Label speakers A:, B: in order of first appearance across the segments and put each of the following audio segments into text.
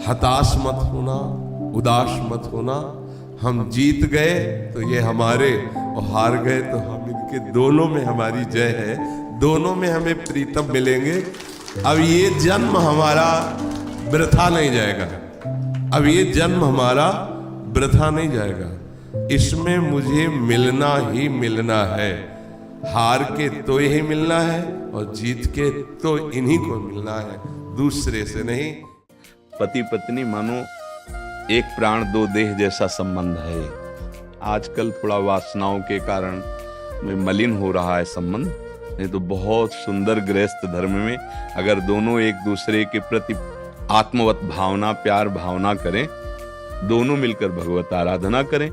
A: हताश मत होना, उदास मत होना। हम जीत गए तो ये हमारे, और हार गए तो हम इनके, दोनों में हमारी जय है, दोनों में हमें प्रीतम मिलेंगे। अब ये जन्म हमारा वृथा नहीं जाएगा, अब ये जन्म हमारा वृथा नहीं जाएगा। इसमें मुझे मिलना ही मिलना है। हार के तो यही मिलना है और जीत के तो इन्हीं को मिलना है, दूसरे से नहीं।
B: पति पत्नी मानो एक प्राण दो देह जैसा संबंध है। आजकल थोड़ा वासनाओं के कारण में मलिन हो रहा है संबंध, नहीं तो बहुत सुंदर गृहस्थ धर्म में अगर दोनों एक दूसरे के प्रति आत्मवत भावना, प्यार भावना करें, दोनों मिलकर भगवत आराधना करें,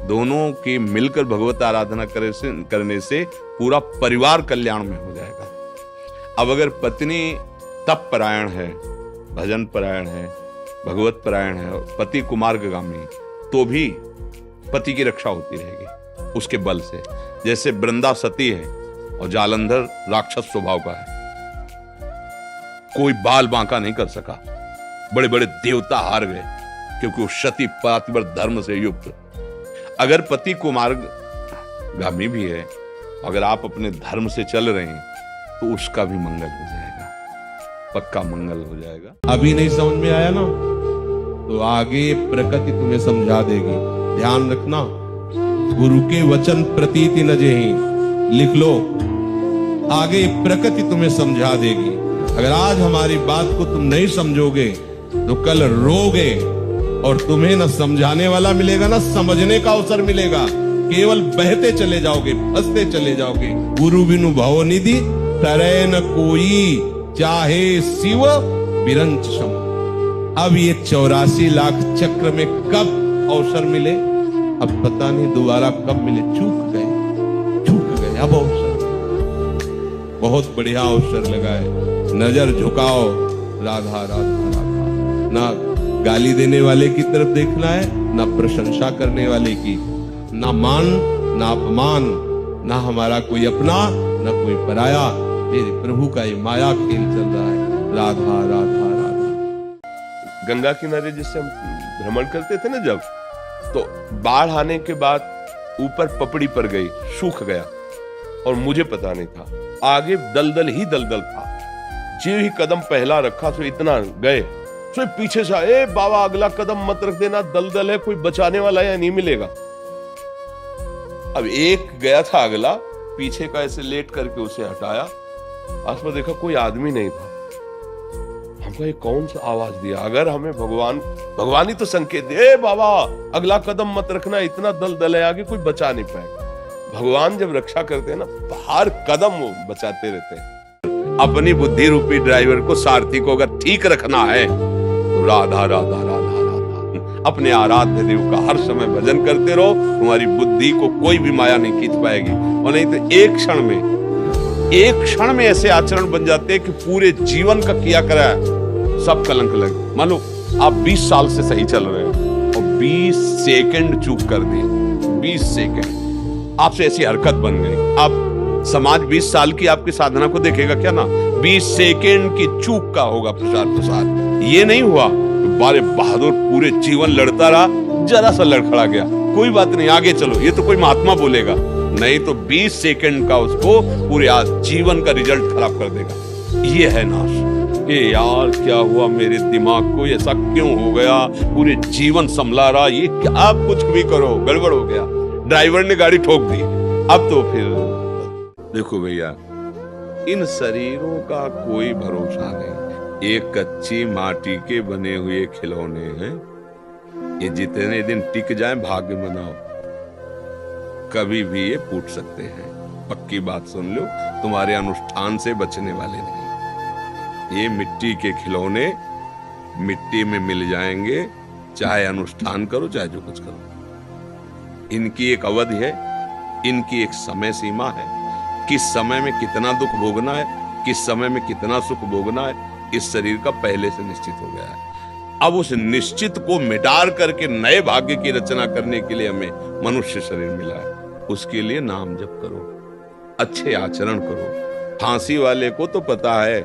B: दोनों के मिलकर भगवत आराधना करने से पूरा परिवार कल्याण में हो जाएगा। अब अगर पत्नी तप परायण है, भजन परायण है, भगवत परायण है और पति कुमार्गगामी, तो भी पति की रक्षा होती रहेगी उसके बल से। जैसे वृंदा सती है और जालंधर राक्षस स्वभाव का है, कोई बाल बांका नहीं कर सका, बड़े बड़े देवता हार गए क्योंकि वो सती पातिव्रत धर्म से युक्त। अगर पति कुमार्गगामी भी है, अगर आप अपने धर्म से चल रहे हैं तो उसका भी मंगल हो जाएगा, पक्का मंगल हो जाएगा। अभी नहीं समझ में आया ना, तो आगे प्रकृति तुम्हें समझा देगी। ध्यान रखना, गुरु के वचन प्रतीति न जेहि, लिख लो, आगे प्रकृति तुम्हें समझा देगी। अगर आज हमारी बात को तुम नहीं समझोगे तो कल रोगे, और तुम्हें न समझाने वाला मिलेगा न समझने का अवसर मिलेगा, केवल बहते चले जाओगे, फंसते चले जाओगे। गुरु बिनु भव निधि तरय न कोई, चाहे शिव बिरंच सम। अब ये 84 लाख चक्र में कब अवसर मिले, अब पता नहीं दोबारा कब मिले। चूक गए अब अवसर, बहुत बढ़िया अवसर लगा है। नजर झुकाओ, राधा राधा राधा। ना गाली देने वाले की तरफ देखना है, ना प्रशंसा करने वाले की, ना मान ना अपमान, ना हमारा कोई अपना ना कोई पराया। मेरे प्रभु का ये माया खेल चल रहा है। राधा राधा राधा।
A: गंगा किनारे जिससे हम भ्रमण करते थे ना जब, तो बाढ़ आने के बाद ऊपर पपड़ी पर गई, सूख गया और मुझे पता नहीं था, आगे दलदल ही दलदल था। जो ही कदम पहला रखा तो इतना गए, तो पीछे से ए बाबा अगला कदम मत रख देना, दलदल है, कोई बचाने वाला या नहीं मिलेगा। अब एक गया था अगला, पीछे का ऐसे लेट करके उसे हटाया, आसपास देखा कोई आदमी नहीं था। हमको ये कौन सा आवाज दिया? अगर हमें भगवान ही तो संकेत दे, बाबा अगला कदम मत रखना, इतना दलदल है आगे, कोई बचा नहीं पाएगा। भगवान जब रक्षा करते हैं ना, हर कदम वो बचाते रहते हैं। अपनी बुद्धि रूपी ड्राइवर को, सारथी को अगर ठीक रखना है तो राधा राधा राधा राधा, अपने आराध्य देव का हर समय भजन करते रहो। तुम्हारी बुद्धि को कोई भी माया नहीं खींच पाएगी, और नहीं तो एक क्षण में ऐसे आचरण बन जाते हैं कि पूरे जीवन का किया करा सब कलंक लगे। मान लो आप 20 साल से सही चल रहे हो और 20 सेकंड चूक कर दिए, 20 सेकंड आपसे ऐसी हरकत बन गई, आप समाज 20 साल की आपकी साधना को देखेगा क्या ना? 20 सेकंड की चूक का होगा प्रसाद। ये नहीं हुआ बारे बहादुर पूरे जीवन लड़ता रहा, जरा सा लड़खड़ा गया, कोई बात नहीं आगे चलो, ये तो कोई महात्मा बोलेगा, नहीं तो 20 सेकंड का उसको पूरे आज जीवन का रिजल्ट खराब कर देगा। ये है नाश। ये यार क्या हुआ मेरे दिमाग को, ऐसा क्यों हो गया? पूरे जीवन संभला रहा, ये क्या? आप कुछ भी करो गड़बड़ हो गया, ड्राइवर ने गाड़ी ठोक दी। अब तो फिर देखो भैया, इन शरीरों का कोई भरोसा नहीं। एक कच्ची माटी के बने हुए खिलौने हैं, ये जितने दिन टिक जाए भाग्य मनाओ, कभी भी ये फूट सकते हैं। पक्की बात सुन लो, तुम्हारे अनुष्ठान से बचने वाले नहीं। ये मिट्टी के खिलौने मिट्टी में मिल जाएंगे, चाहे अनुष्ठान करो चाहे जो कुछ करो। इनकी एक अवधि है, इनकी एक समय सीमा है। किस समय में कितना दुख भोगना है, किस समय में कितना सुख भोगना है, इस शरीर का पहले से निश्चित हो गया है। अब उस निश्चित को मिटार करके नए भाग्य की रचना करने के लिए हमें मनुष्य शरीर मिला है। उसके लिए नाम जप करो, अच्छे आचरण करो। फांसी वाले को तो पता है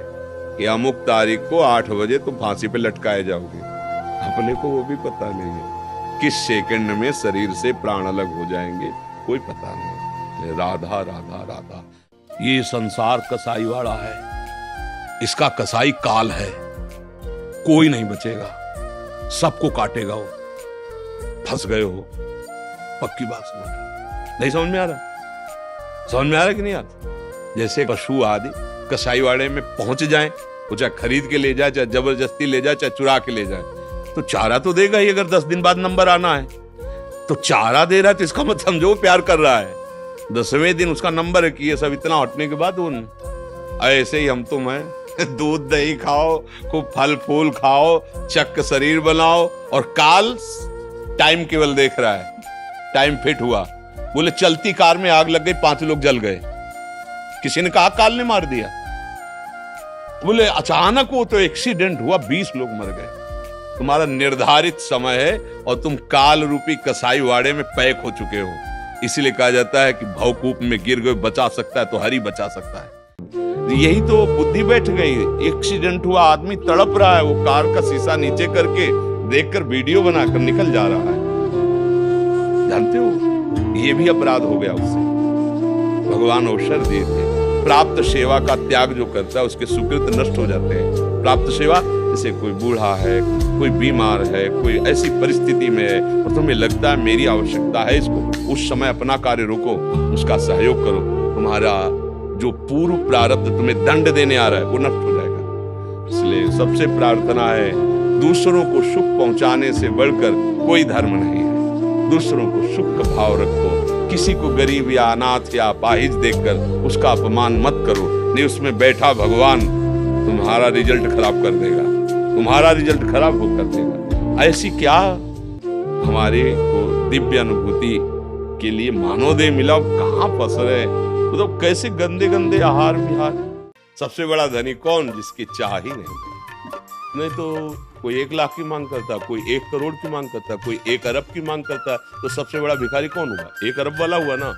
A: कि अमुक तारीख को 8 बजे तुम फांसी पे लटकाए जाओगे।
B: अपने को वो भी पता नहीं है किस सेकंड में शरीर से प्राण अलग हो जाएंगे, कोई पता नहीं। राधा राधा राधा। ये संसार कसाई वाला है, इसका कसाई काल है, कोई नहीं बचेगा, सबको काटेगा वो। फंस गए हो, पक्की बात समझ। नहीं समझ में आ रहा? समझ में आ रहा कि नहीं आ रहा? जैसे पशु आदि कसाई वाड़े में पहुंच जाएं, वो चाहे खरीद के ले जाए, चाहे जबरदस्ती ले जाए, चाहे चुरा के ले जाए, तो चारा तो देगा ही। अगर 10 दिन बाद नंबर आना है तो चारा दे रहा है, तो इसका मतलब समझो वो प्यार कर रहा है। 10वें दिन उसका नंबर है कि ये सब इतना हटने के बाद उन ऐसे ही हम तुम हैं। दूध दही खाओ, खूब फल फूल खाओ, चक्क शरीर बनाओ, और काल टाइम केवल देख रहा है। टाइम फिट हुआ, बोले चलती कार में आग लग गई, 5 लोग जल गए। किसी ने कहा काल ने मार दिया। बोले अचानक वो तो एक्सीडेंट हुआ, 20 लोग मर गए। तुम्हारा निर्धारित समय है और तुम काल रूपी कसाई वाड़े में पैक हो चुके हो। इसीलिए कहा जाता है कि भवकूप में गिर गए, बचा सकता है तो हरि बचा सकता है। यही तो बुद्धि बैठ गई। एक्सीडेंट हुआ, आदमी तड़प रहा है, वो कार का शीशा नीचे करके देखकर वीडियो बनाकर निकल जा रहा है। जानते हो, ये भी अपराध हो गया उससे। भगवान अवसर दिए थे। प्राप्त सेवा का त्याग जो करता है उसके सुकृत नष्ट हो जाते हैं। प्राप्त सेवा, जैसे कोई बूढ़ा है, कोई बीमार है, कोई ऐसी परिस्थिति में है और तुम्हें लगता है मेरी आवश्यकता है इसको, उस समय अपना कार्य रोको, उसका सहयोग करो। तुम्हारा जो पूर्व प्रारब्ध तुम्हें दंड देने आ रहा है वो नष्ट हो जाएगा। इसलिए सबसे प्रार्थना है, दूसरों को सुख पहुंचाने से बढ़कर कोई धर्म नहीं है। दूसरों को सुख का भाव रखो। किसी को गरीब या अनाथ या अपाहिज देखकर उसका अपमान मत करो, नहीं उसमें बैठा भगवान तुम्हारा रिजल्ट खराब कर देगा, तुम्हारा रिजल्ट खराब हो कर देगा। ऐसी क्या हमारे को दिव्य अनुभूति के लिए मानवदेह मिला, कहाँ फंस रहे, तो कैसे गंदे गंदे आहार विहार। सबसे बड़ा धनी कौन? जिसकी चाह ही नहीं तो कोई 1 लाख की मांग करता, कोई 1 करोड़ की मांग करता, कोई 1 अरब की मांग करता, तो सबसे बड़ा भिखारी कौन हुआ? 1 अरब वाला हुआ ना।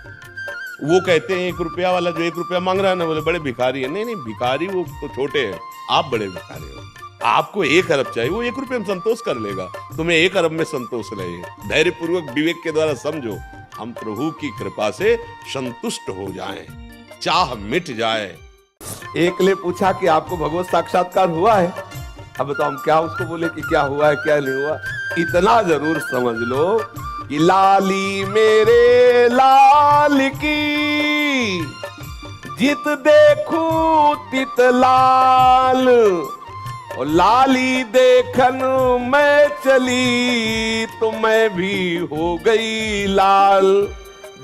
B: वो कहते हैं 1 रुपया वाला जो 1 रुपया मांग रहा है ना, बोले बड़े भिखारी है। नहीं, भिखारी वो तो छोटे हैं, आप बड़े भिखारी हो। आपको 1 अरब चाहिए, वो 1 रुपये में संतोष कर लेगा, तुम्हें 1 अरब में संतोष रहे। धैर्य पूर्वक विवेक के द्वारा समझो, हम प्रभु की कृपा से संतुष्ट हो जाएं, चाह मिट जाए।
C: एक ने पूछा कि आपको भगवत साक्षात्कार हुआ है? अब बताओ हम क्या उसको बोले कि क्या हुआ है क्या नहीं हुआ। इतना जरूर समझ लो कि लाली मेरे लाल की, जित देखू तित लाल, और लाली देखन मैं चली तो मैं भी हो गई लाल।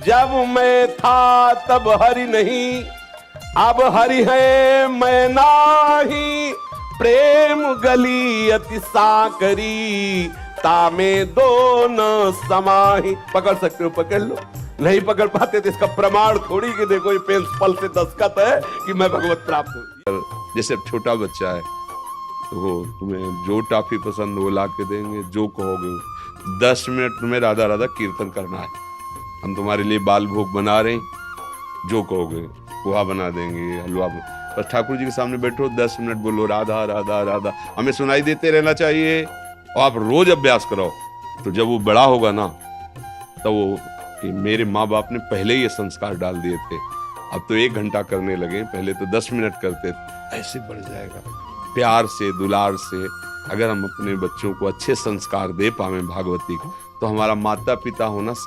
C: जब मैं था तब हरि नहीं, अब हरि है मैं नाही, प्रेम गली अति साकरी, तामे दो न समाही। पकड़ सकते हो पकड़ लो, नहीं पकड़ पाते तो इसका प्रमाण थोड़ी कि देखो ये पेंसिल से दस्तखत है कि मैं भगवत प्राप्त हूं।
B: जैसे छोटा बच्चा है तो वो तुम्हें जो टॉफी पसंद वो ला के देंगे, जो कहोगे। 10 मिनट तुम्हें राधा राधा कीर्तन करना है, हम तुम्हारे लिए बाल भोग बना रहे हैं, जो कहोगे पोहा बना देंगे, हलवा। बस ठाकुर जी के सामने बैठो, 10 मिनट बोलो राधा राधा राधा, हमें सुनाई देते रहना चाहिए। और आप रोज अभ्यास करो, तो जब वो बड़ा होगा ना, तो वो कि मेरे माँ बाप ने पहले ही ये संस्कार डाल दिए थे, अब तो 1 घंटा करने लगे, पहले तो 10 मिनट करते थे। ऐसे बढ़ जाएगा। प्यार से, दुलार से अगर हम अपने बच्चों को अच्छे संस्कार दे पावे भागवती को, तो हमारा माता पिता होना